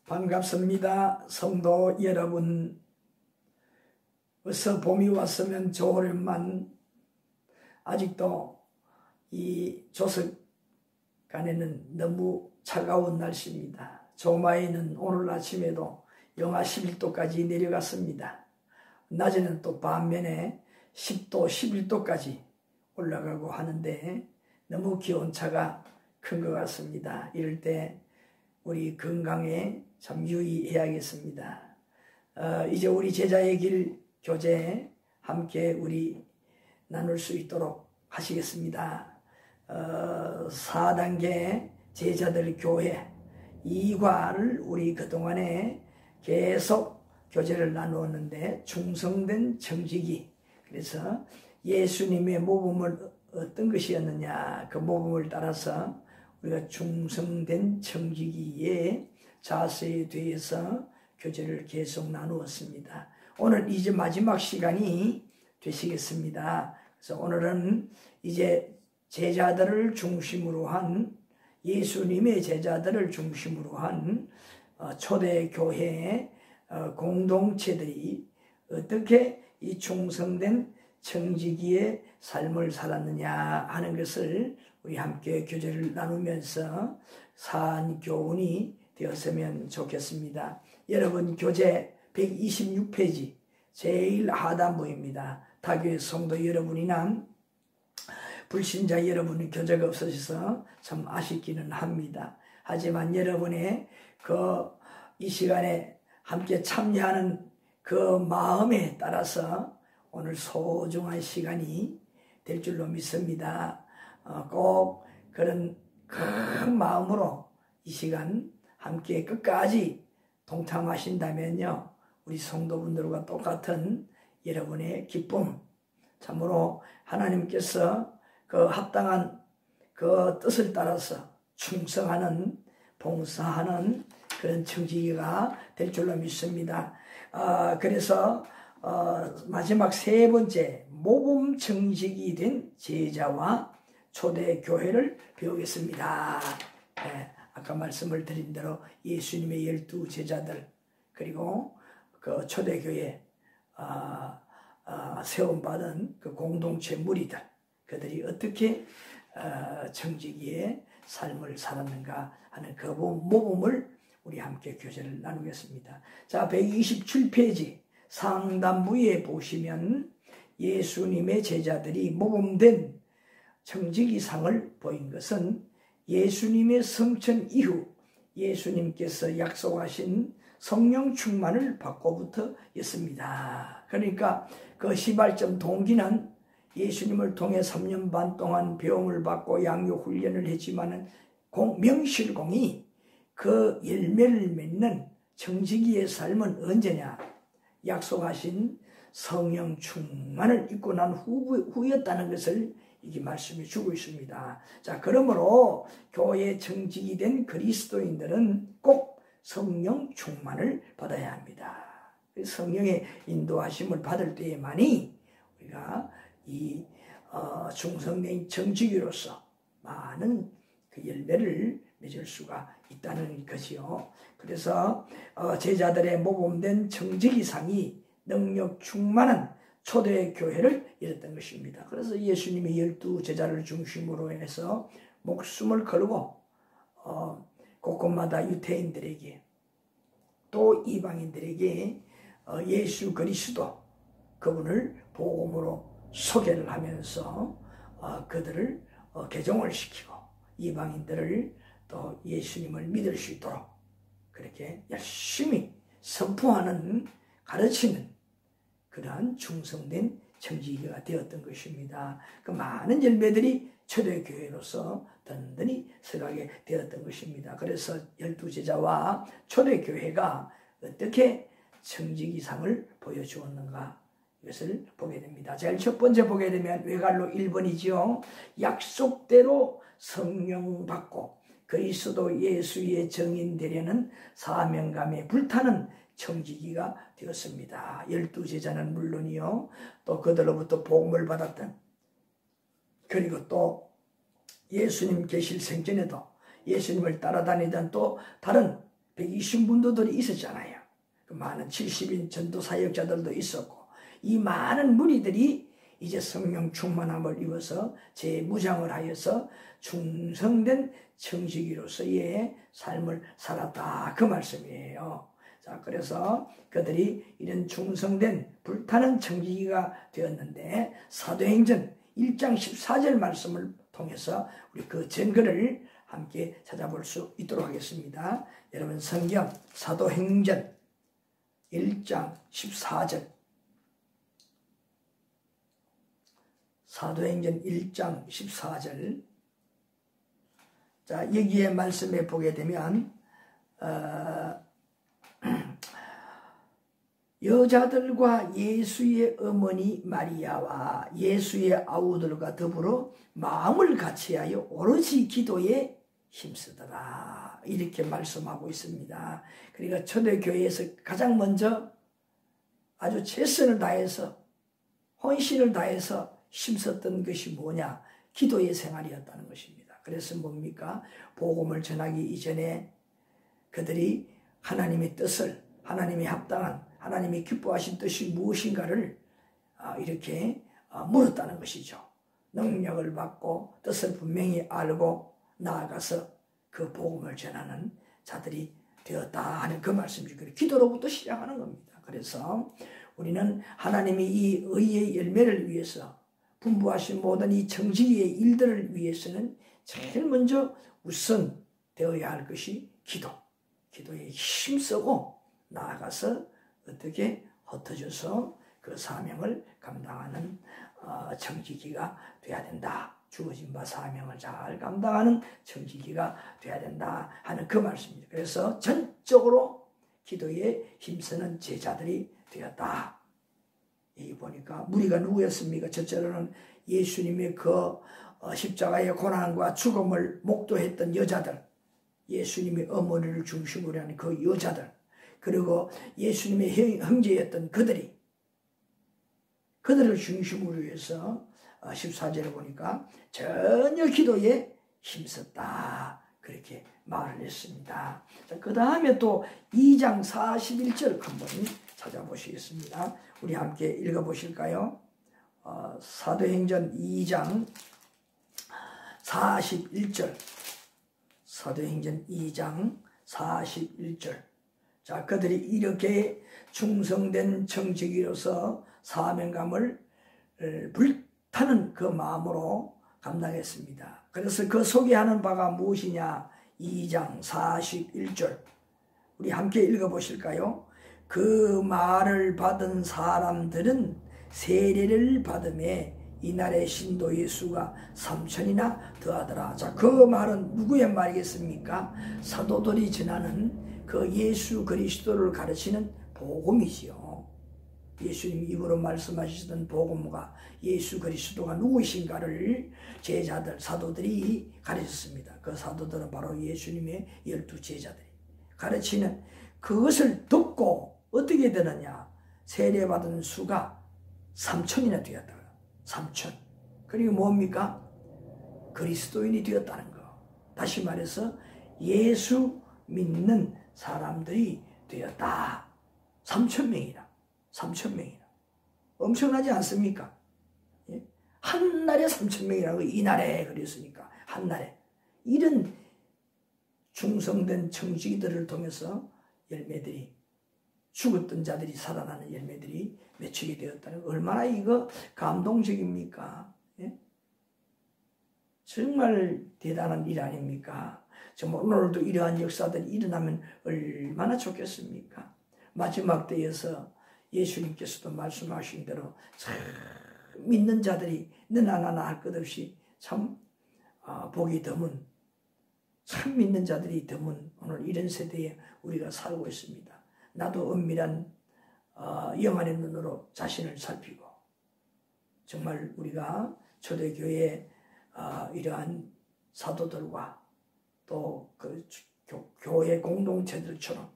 반갑습니다. 성도 여러분, 어서 봄이 왔으면 좋으련만 아직도 이 조석간에는 너무 차가운 날씨입니다. 조마에는 오늘 아침에도 영하 11도까지 내려갔습니다. 낮에는 또 반면에 10도, 11도까지 올라가고 하는데 너무 기온차가 큰 것 같습니다. 이럴 때 우리 건강에 참 유의해야겠습니다. 이제 우리 제자의 길 교제 함께 우리 나눌 수 있도록 하시겠습니다. 4단계 제자들 교회 2과를 우리 그동안에 계속 교제를 나누었는데 충성된 청지기, 그래서 예수님의 모범을 어떤 것이었느냐, 그 모범을 따라서 우리가 충성된 청지기의 자세에 대해서 교제를 계속 나누었습니다. 오늘 이제 마지막 시간이 되시겠습니다. 그래서 오늘은 이제 제자들을 중심으로 한, 예수님의 제자들을 중심으로 한 초대교회의 공동체들이 어떻게 이 충성된 청지기의 삶을 살았느냐 하는 것을 우리 함께 교제를 나누면서 사안 교훈이 되었으면 좋겠습니다. 여러분, 교재 126페이지 제일 하단부입니다. 타교의 성도 여러분이나 불신자 여러분이 교재가 없으셔서 참 아쉽기는 합니다. 하지만 여러분의 이 시간에 함께 참여하는 그 마음에 따라서 오늘 소중한 시간이 될 줄로 믿습니다. 꼭 그런 큰 마음으로 이 시간 함께 끝까지 동참하신다면요, 우리 성도분들과 똑같은 여러분의 기쁨, 참으로 하나님께서 그 합당한 그 뜻을 따라서 충성하는, 봉사하는 그런 청지기가 될 줄로 믿습니다. 그래서 마지막 세 번째, 모범 청지기 된 제자와 초대교회를 배우겠습니다. 아까 말씀을 드린 대로 예수님의 12 제자들, 그리고 그 초대교회 세움받은 그 공동체 무리들, 그들이 어떻게 청지기의 삶을 살았는가 하는 그 모범을 우리 함께 교제를 나누겠습니다. 자, 127페이지 상단부에 보시면 예수님의 제자들이 모범된 청지기상을 보인 것은 예수님의 성천 이후 예수님께서 약속하신 성령 충만을 받고부터였습니다. 그러니까 그 시발점 동기는 예수님을 통해 3년 반 동안 배움을 받고 양육 훈련을 했지만은 명실공히 그 열매를 맺는 청지기의 삶은 언제냐? 약속하신 성령 충만을 입고 난 후였다는 것을 이게 말씀해 주고 있습니다. 자, 그러므로 교회 청지기 된 그리스도인들은 꼭 성령 충만을 받아야 합니다. 성령의 인도하심을 받을 때에만이 우리가 이 충성된 청지기로서 많은 그 열매를 맺을 수가 있다는 것이요. 그래서 제자들의 모범된 청지기상이 능력 충만한 초대교회를 이뤘던 것입니다. 그래서 예수님이 12 제자를 중심으로 해서 목숨을 걸고 곳곳마다 유태인들에게 또 이방인들에게 예수 그리스도 그분을 복음으로 소개를 하면서 그들을 개종을 시키고 이방인들을 또 예수님을 믿을 수 있도록 그렇게 열심히 선포하는, 가르치는 그러한 충성된 청지기가 되었던 것입니다. 그 많은 열매들이 초대교회로서 든든히 서가게 되었던 것입니다. 그래서 12 제자와 초대교회가 어떻게 청지기상을 보여주었는가, 이것을 보게 됩니다. 제일 첫 번째 보게 되면 외갈로 1번이죠. 약속대로 성령 받고 그리스도 예수의 증인 되려는 사명감에 불타는 청지기가 되었습니다. 12 제자는 물론이요, 또 그들로부터 복음을 받았던, 그리고 또 예수님 계실 생전에도 예수님을 따라다니던 또 다른 120문도들이 있었잖아요. 그 많은 70인 전도 사역자들도 있었고, 이 많은 무리들이 이제 성령 충만함을 입어서 재무장을 하여서 충성된 청지기로서의 삶을 살았다, 그 말씀이에요. 자, 그래서 그들이 이런 충성된 불타는 청지기가 되었는데, 사도행전 1장 14절 말씀을 통해서 우리 그 증거를 함께 찾아볼 수 있도록 하겠습니다. 여러분, 성경 사도행전 1장 14절, 사도행전 1장 14절. 자, 여기에 말씀에 보게 되면 여자들과 예수의 어머니 마리아와 예수의 아우들과 더불어 마음을 같이하여 오로지 기도에 힘쓰더라, 이렇게 말씀하고 있습니다. 그러니까 초대교회에서 가장 먼저 아주 최선을 다해서, 헌신을 다해서 힘썼던 것이 뭐냐? 기도의 생활이었다는 것입니다. 그래서 뭡니까? 복음을 전하기 이전에 그들이 하나님의 뜻을, 하나님의 합당한, 하나님이 기뻐하신 뜻이 무엇인가를 이렇게 물었다는 것이죠. 능력을 받고 뜻을 분명히 알고 나아가서 그 복음을 전하는 자들이 되었다 하는 그 말씀이죠. 기도로부터 시작하는 겁니다. 그래서 우리는 하나님이 이 의의 열매를 위해서 분부하신 모든 이 청지기의 일들을 위해서는 제일 먼저 우선 되어야 할 것이 기도에 힘쓰고 나아가서 어떻게 흩어져서 그 사명을 감당하는 청지기가 돼야 된다. 주어진 바 사명을 잘 감당하는 청지기가 돼야 된다 하는 그 말씀입니다. 그래서 전적으로 기도에 힘쓰는 제자들이 되었다. 이 보니까 무리가 누구였습니까? 첫째로는 예수님의 그 십자가의 고난과 죽음을 목도했던 여자들, 예수님의 어머니를 중심으로 하는 그 여자들, 그리고 예수님의 형제였던 그들을 중심으로 해서 14절에 보니까 전혀 기도에 힘썼다, 그렇게 말을 했습니다. 그 다음에 또 2장 41절 한번 찾아보시겠습니다. 우리 함께 읽어보실까요? 사도행전 2장 41절, 사도행전 2장 41절. 자, 그들이 이렇게 충성된 청지기로서 사명감을 불타는 그 마음으로 감당했습니다. 그래서 그 소개하는 바가 무엇이냐? 2장 41절. 우리 함께 읽어보실까요? 그 말을 받은 사람들은 세례를 받음에 이날의 신도의 수가 3,000이나 더하더라. 자, 그 말은 누구의 말이겠습니까? 사도들이 전하는 그 예수 그리스도를 가르치는 복음이지요. 예수님 입으로 말씀하시던 복음과 예수 그리스도가 누구신가를 제자들, 사도들이 가르쳤습니다. 그 사도들은 바로 예수님의 12 제자들이 가르치는 그것을 듣고 어떻게 되느냐? 세례받은 수가 3,000이나 되었다. 3,000. 그리고 뭡니까? 그리스도인이 되었다는 거. 다시 말해서 예수 믿는 사람들이 되었다. 3,000명이나. 3,000명이나. 엄청나지 않습니까? 예? 한 날에 3,000명이라고 이날에 그랬으니까. 한 날에. 이런 충성된 청지기들을 통해서 열매들이, 죽었던 자들이 살아나는 열매들이 맺히게 되었다는 거. 얼마나 이거 감동적입니까? 예? 정말 대단한 일 아닙니까? 정말 오늘도 이러한 역사들이 일어나면 얼마나 좋겠습니까? 마지막 때에서 예수님께서도 말씀하신 대로 참 믿는 자들이 너나나나 할 것 없이 참 복이 드문, 참 믿는 자들이 드문 오늘 이런 세대에 우리가 살고 있습니다. 나도 은밀한 영안의 눈으로 자신을 살피고, 정말 우리가 초대교회 이러한 사도들과 또 그 교회 공동체들처럼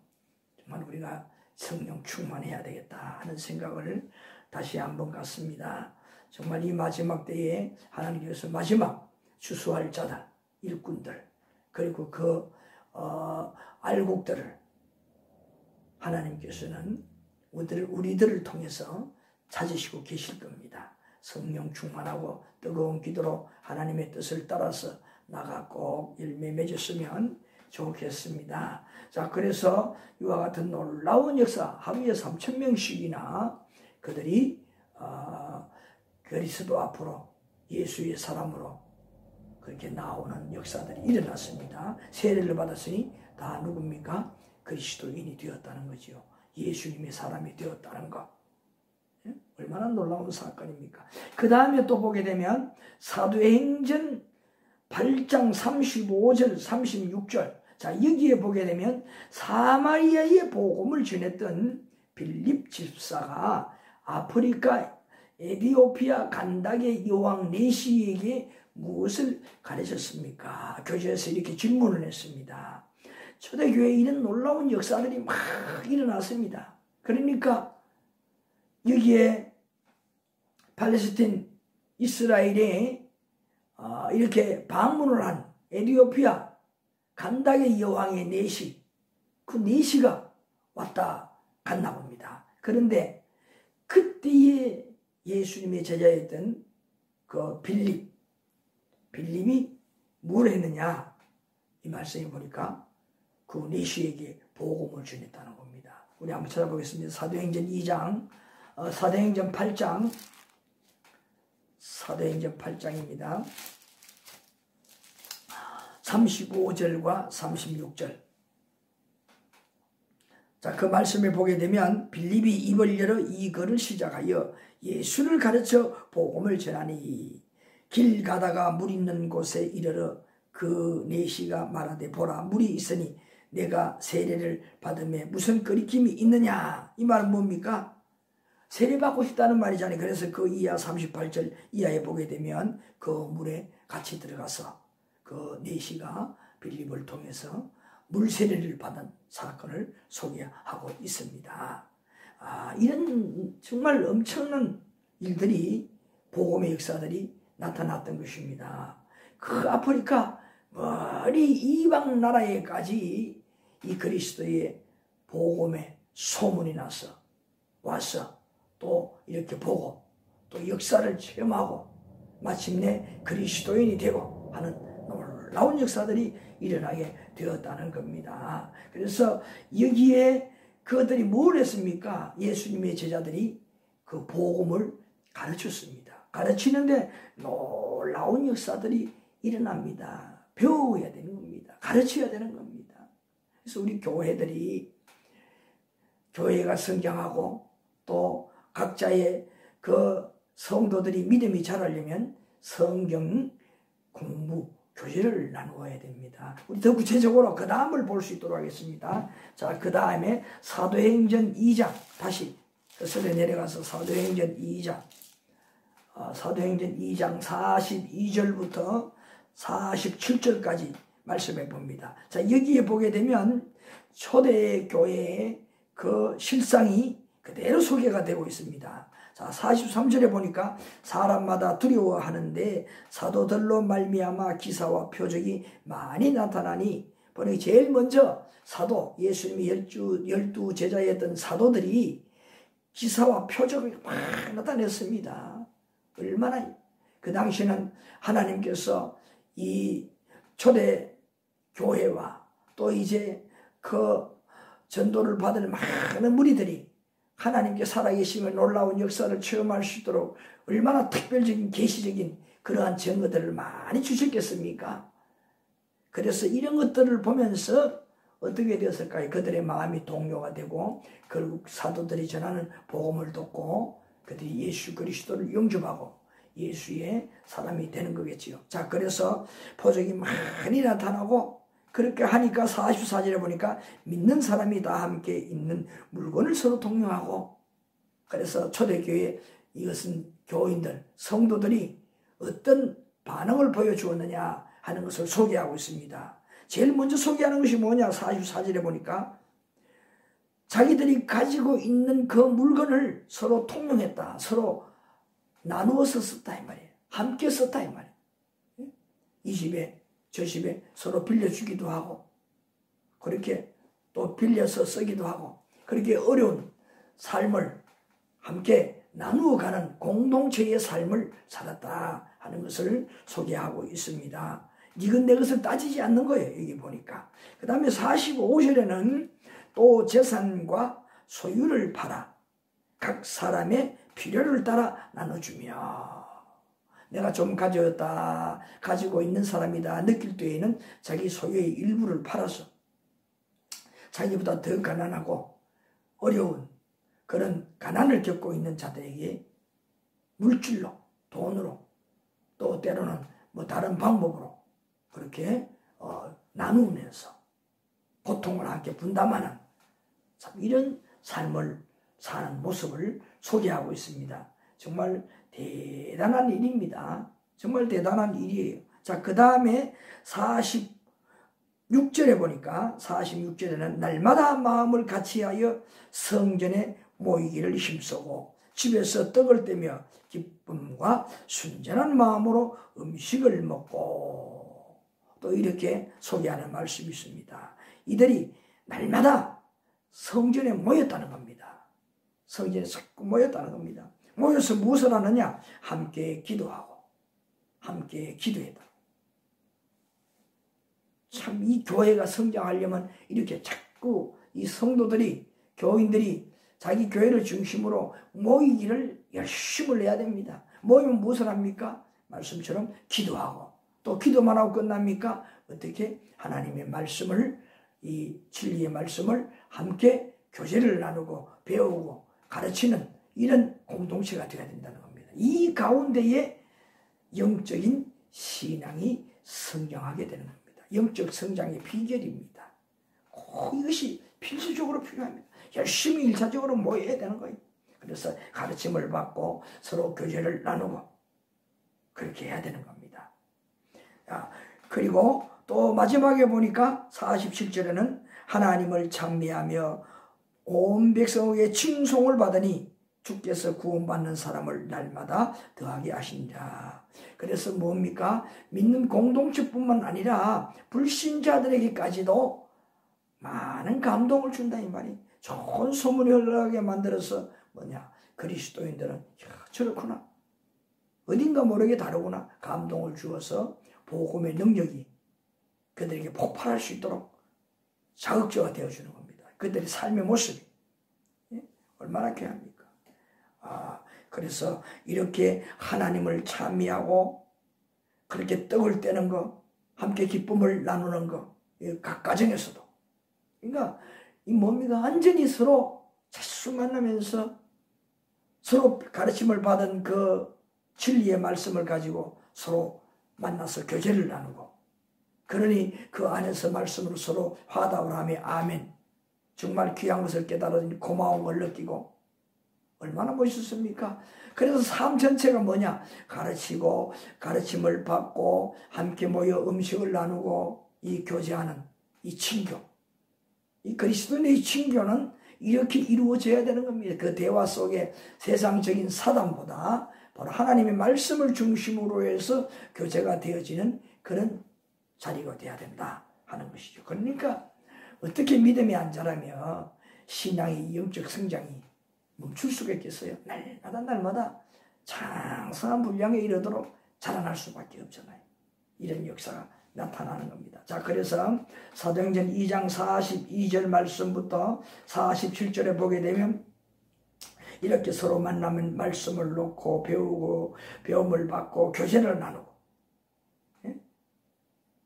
정말 우리가 성령 충만해야 되겠다 하는 생각을 다시 한번 갖습니다. 정말 이 마지막 때에 하나님께서 마지막 추수할 자들, 일꾼들, 그리고 그 알곡들을 하나님께서는 우리들을 통해서 찾으시고 계실 겁니다. 성령 충만하고 뜨거운 기도로 하나님의 뜻을 따라서 나가 꼭 열매 맺었으면 좋겠습니다. 자, 그래서 이와 같은 놀라운 역사, 하루에 3,000명씩이나 그들이 그리스도 앞으로 예수의 사람으로 그렇게 나오는 역사들이 일어났습니다. 세례를 받았으니 다 누굽니까? 그리스도인이 되었다는 거죠. 예수님의 사람이 되었다는 것. 얼마나 놀라운 사건입니까? 그 다음에 또 보게 되면 사도행전 8장 35절 36절, 자, 여기에 보게 되면 사마리아의 복음을 전했던 빌립 집사가 아프리카 에티오피아 간닥의 여왕 네시에게 무엇을 가르쳤습니까? 교재에서 이렇게 질문을 했습니다. 초대교회에 이런 놀라운 역사들이 막 일어났습니다. 그러니까 여기에 팔레스틴 이스라엘에 이렇게 방문을 한 에티오피아 간닥의 여왕의 네시, 그 네시가 왔다 갔나 봅니다. 그런데 그때에 예수님의 제자였던 그 빌립이 뭘 했느냐, 이 말씀에 보니까 그 네시에게 복음을 전했다는 겁니다. 우리 한번 찾아보겠습니다. 사도행전 2장, 사도행전 8장, 사도행전 8장입니다. 35절과 36절. 자, 그 말씀을 보게 되면 빌립이 입을 열어 이 글을 시작하여 예수를 가르쳐 복음을 전하니 길 가다가 물 있는 곳에 이르러 그 네시가 말하되 보라 물이 있으니 내가 세례를 받음에 무슨 거리낌이 있느냐. 이 말은 뭡니까? 세례받고 싶다는 말이잖아요. 그래서 그 이하 38절 이하에 보게 되면 그 물에 같이 들어가서 그 네시가 빌립을 통해서 물세례를 받은 사건을 소개하고 있습니다. 이런 정말 엄청난 일들이, 복음의 역사들이 나타났던 것입니다. 그 아프리카 머리 이방 나라에까지 이 그리스도의 복음의 소문이 와서 또 이렇게 보고 또 역사를 체험하고 마침내 그리스도인이 되고 하는 놀라운 역사들이 일어나게 되었다는 겁니다. 그래서 여기에 그들이 뭘 했습니까? 예수님의 제자들이 그 복음을 가르쳤습니다. 가르치는데 놀라운 역사들이 일어납니다. 배워야 되는 겁니다. 가르쳐야 되는 겁니다. 그래서 우리 교회가 성장하고 또 각자의 그 성도들이 믿음이 자라려면 성경 공부, 교제를 나누어야 됩니다. 우리 더 구체적으로 그 다음을 볼 수 있도록 하겠습니다. 자, 그 다음에 사도행전 2장, 다시 그 설에 내려가서 사도행전 2장, 사도행전 2장 42절부터 47절까지 말씀해 봅니다. 자, 여기에 보게 되면 초대교회의 그 실상이 그대로 소개가 되고 있습니다. 자, 43절에 보니까 사람마다 두려워하는데 사도들로 말미암아 기사와 표적이 많이 나타나니, 보니 제일 먼저 사도, 예수님이 열두 제자였던 사도들이 기사와 표적을 막 나타냈습니다. 얼마나 그 당시에는 하나님께서 이 초대 교회와 또 이제 그 전도를 받을 많은 무리들이 하나님께 살아계심의 놀라운 역사를 체험할 수 있도록 얼마나 특별적인 계시적인 그러한 증거들을 많이 주셨겠습니까? 그래서 이런 것들을 보면서 어떻게 되었을까요? 그들의 마음이 동요가 되고 결국 사도들이 전하는 복음을 듣고 그들이 예수 그리스도를 영접하고 예수의 사람이 되는 거겠지요. 자, 그래서 표적이 많이 나타나고 그렇게 하니까 44절에 보니까 믿는 사람이 다 함께 있는 물건을 서로 동요하고, 그래서 초대교회 이것은 교인들, 성도들이 어떤 반응을 보여주었느냐 하는 것을 소개하고 있습니다. 제일 먼저 소개하는 것이 뭐냐? 44절에 보니까 자기들이 가지고 있는 그 물건을 서로 통용했다. 서로 나누어서 썼다 이 말이에요. 함께 썼다 이 말이에요. 이 집에 저 집에 서로 빌려주기도 하고 그렇게 또 빌려서 쓰기도 하고, 그렇게 어려운 삶을 함께 나누어가는 공동체의 삶을 살았다 하는 것을 소개하고 있습니다. 이건 내 것을 따지지 않는 거예요. 여기 보니까. 그 다음에 45절에는 또 재산과 소유를 팔아 각 사람의 필요를 따라 나눠주며, 내가 좀 가지고 있는 사람이다 느낄 때에는 자기 소유의 일부를 팔아서 자기보다 더 가난하고 어려운 그런 가난을 겪고 있는 자들에게 물질로, 돈으로, 또 때로는 뭐 다른 방법으로 그렇게 나누면서 고통을 함께 분담하는 이런 삶을 사는 모습을 소개하고 있습니다. 정말 대단한 일입니다. 정말 대단한 일이에요. 자, 그 다음에 46절에 보니까 46절에는 날마다 마음을 같이하여 성전에 모이기를 힘쓰고 집에서 떡을 떼며 기쁨과 순전한 마음으로 음식을 먹고, 또 이렇게 소개하는 말씀이 있습니다. 이들이 날마다 성전에 모였다는 겁니다. 성전에 자꾸 모였다는 겁니다. 모여서 무엇을 하느냐? 함께 기도하고 함께 기도했다. 참 이 교회가 성장하려면 이렇게 자꾸 이 성도들이, 교인들이 자기 교회를 중심으로 모이기를 열심을 해야 됩니다. 모이면 무엇을 합니까? 말씀처럼 기도하고, 또 기도만 하고 끝납니까? 어떻게? 하나님의 말씀을, 이 진리의 말씀을 함께 교제를 나누고 배우고 가르치는 이런 공동체가 되어야 된다는 겁니다. 이 가운데에 영적인 신앙이 성장하게 되는 겁니다. 영적 성장의 비결입니다. 이것이 필수적으로 필요합니다. 열심히 1차적으로 모여야 되는 거예요. 그래서 가르침을 받고 서로 교제를 나누고 그렇게 해야 되는 겁니다. 그리고 또 마지막에 보니까 47절에는 하나님을 찬미하며 온 백성에게 칭송을 받으니 주께서 구원받는 사람을 날마다 더하게 하신다. 그래서 뭡니까? 믿는 공동체뿐만 아니라 불신자들에게까지도 많은 감동을 준다 이 말이. 좋은 소문이 흘러가게 만들어서 뭐냐? 그리스도인들은 야, 저렇구나. 어딘가 모르게 다르구나. 감동을 주어서 복음의 능력이 그들에게 폭발할 수 있도록 자극제가 되어주는 겁니다. 그들의 삶의 모습이. 예? 얼마나 귀합니까? 그래서 이렇게 하나님을 찬미하고 그렇게 떡을 떼는 거, 함께 기쁨을 나누는 거, 각 가정에서도. 그러니까 이 뭡니까? 완전히 서로 자주 만나면서 서로 가르침을 받은 그 진리의 말씀을 가지고 서로 만나서 교제를 나누고, 그러니 그 안에서 말씀으로 서로 화답을 하며 아멘, 정말 귀한 것을 깨달으니 고마운 걸 느끼고, 얼마나 멋있습니까? 그래서 삶 전체가 뭐냐? 가르치고 가르침을 받고 함께 모여 음식을 나누고 이 교제하는 이 친교, 이 그리스도인의 친교는 이렇게 이루어져야 되는 겁니다. 그 대화 속에 세상적인 사담보다 바로 하나님의 말씀을 중심으로 해서 교제가 되어지는 그런 자리가 되어야 된다 하는 것이죠. 그러니까 어떻게 믿음이 안 자라며 신앙의 영적 성장이 멈출 수가 있겠어요? 날마다 장성한 분량에 이르도록 자라날 수밖에 없잖아요. 이런 역사가 나타나는 겁니다. 자, 그래서 사도행전 2장 42절 말씀부터 47절에 보게 되면 이렇게 서로 만나면 말씀을 놓고 배우고 배움을 받고 교제를 나누고, 예?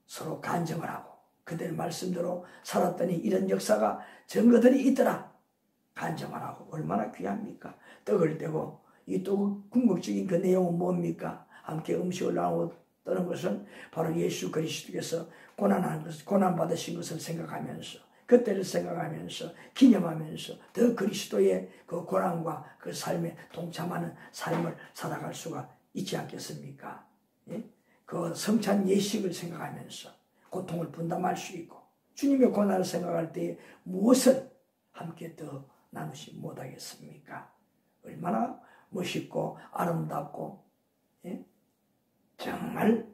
서로 간증을 하고 그들 말씀대로 살았더니 이런 역사가 증거들이 있더라. 간증을 하고. 얼마나 귀합니까? 떡을 떼고, 이 또 궁극적인 그 내용은 뭡니까? 함께 음식을 나누고 떠는 것은 바로 예수 그리스도께서 고난 받으신 것을 생각하면서, 그때를 생각하면서 기념하면서 더 그리스도의 그 고난과 그 삶에 동참하는 삶을 살아갈 수가 있지 않겠습니까? 예? 그 성찬 예식을 생각하면서 고통을 분담할 수 있고, 주님의 고난을 생각할 때 무엇을 함께 더 나누지 못하겠습니까? 얼마나 멋있고 아름답고, 예? 정말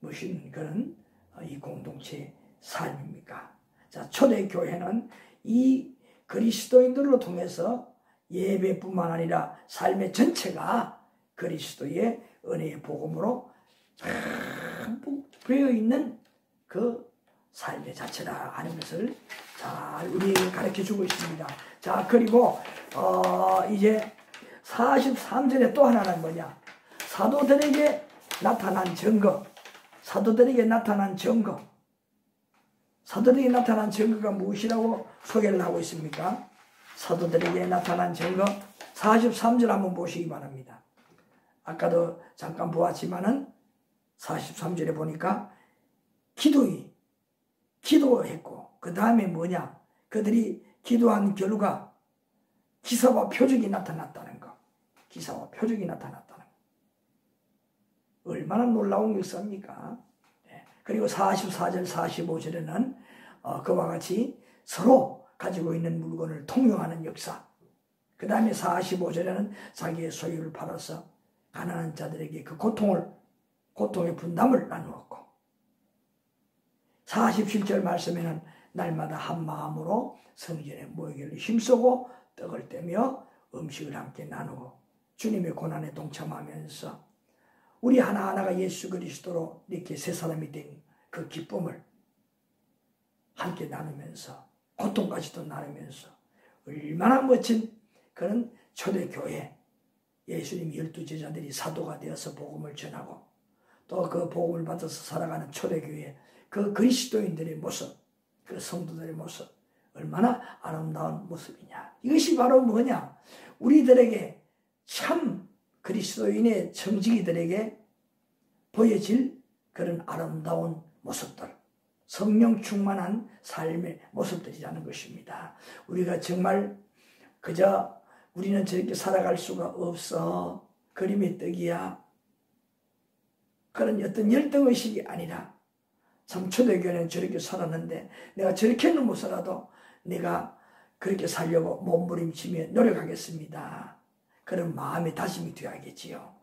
멋있는 그런 이 공동체의 삶입니까? 자, 초대교회는 이 그리스도인들로 통해서 예배뿐만 아니라 삶의 전체가 그리스도의 은혜의 복음으로 전부 되어있는 그 삶의 자체라 하는 것을 잘 우리에게 가르쳐주고 있습니다. 자, 그리고 이제 43절에 또 하나는 뭐냐? 사도들에게 나타난 증거. 사도들에게 나타난 증거. 사도들에게 나타난 증거가 무엇이라고 소개를 하고 있습니까? 사도들에게 나타난 증거 43절 한번 보시기 바랍니다. 아까도 잠깐 보았지만은 43절에 보니까 기도했고 그 다음에 뭐냐? 그들이 기도한 결과 기사와 표적이 나타났다는 거. 기사와 표적이 나타났다는 거. 얼마나 놀라운 역사입니까? 그리고 44절 45절에는 그와 같이 서로 가지고 있는 물건을 통용하는 역사. 그 다음에 45절에는 자기의 소유를 팔아서 가난한 자들에게 그 고통의 분담을 나누었고 47절 말씀에는 날마다 한 마음으로 성전에 모이기를 힘쓰고 떡을 떼며 음식을 함께 나누고 주님의 고난에 동참하면서 우리 하나하나가 예수 그리스도로 이렇게 새 사람이 된 그 기쁨을 함께 나누면서 고통까지도 나누면서 얼마나 멋진 그런 초대교회 예수님 12제자들이 사도가 되어서 복음을 전하고 또 그 복음을 받아서 살아가는 초대교회 그 그리스도인들의 모습, 그 성도들의 모습 얼마나 아름다운 모습이냐. 이것이 바로 뭐냐? 우리들에게 참 그리스도인의 청지기들에게 보여질 그런 아름다운 모습들, 성령 충만한 삶의 모습들이라는 것입니다. 우리가 정말 그저 우리는 저렇게 살아갈 수가 없어. 그림의 떡이야. 그런 어떤 열등의식이 아니라 참 초대교회는 저렇게 살았는데 내가 저렇게는 못 살아도 내가 그렇게 살려고 몸부림치며 노력하겠습니다. 그런 마음의 다짐이 되어야겠지요.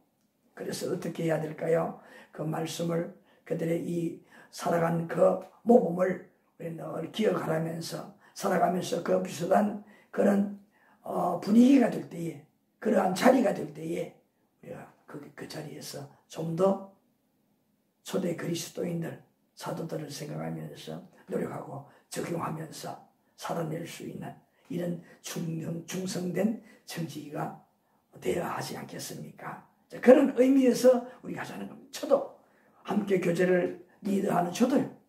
그래서 어떻게 해야 될까요? 그 말씀을 그들의 이 살아간 그 모범을 늘 기억하라면서 살아가면서 그 비슷한 그런 분위기가 될 때에 그러한 자리가 될 때에 우리가 그 자리에서 좀 더 초대 그리스도인들 사도들을 생각하면서 노력하고 적용하면서 살아낼 수 있는 이런 중성된 청지기가 되어야 하지 않겠습니까? 자, 그런 의미에서 우리가 하자는 겁니다. 저도 함께 교제를 리드하는 저도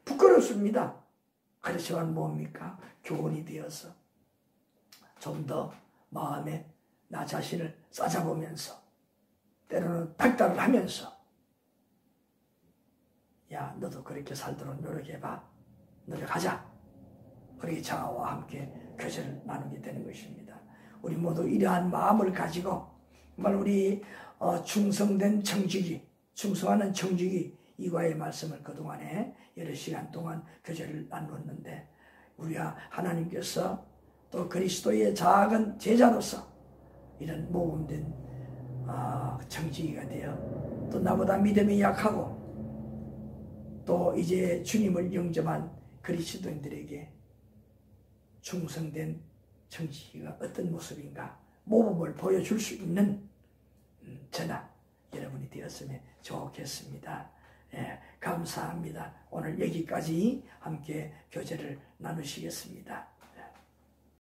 부끄럽습니다. 그렇지만 뭡니까? 교훈이 되어서 좀 더 마음에 나 자신을 싸잡으면서 때로는 닥달을 하면서 야 너도 그렇게 살도록 노력해봐. 노력하자. 그렇게 저와 함께 교제를 나누게 되는 것입니다. 우리 모두 이러한 마음을 가지고 정말 우리 충성된 청지기, 충성하는 청지기 이과의 말씀을 그동안에 여러 시간 동안 교제를 나누었는데 우리가 하나님께서 또 그리스도의 작은 제자로서 이런 모범된 청지기가 되어 또 나보다 믿음이 약하고 또 이제 주님을 영접한 그리스도인들에게 충성된 청지기가 어떤 모습인가 모범을 보여줄 수 있는 저나 여러분이 되었으면 좋겠습니다. 예, 감사합니다. 오늘 여기까지 함께 교제를 나누시겠습니다.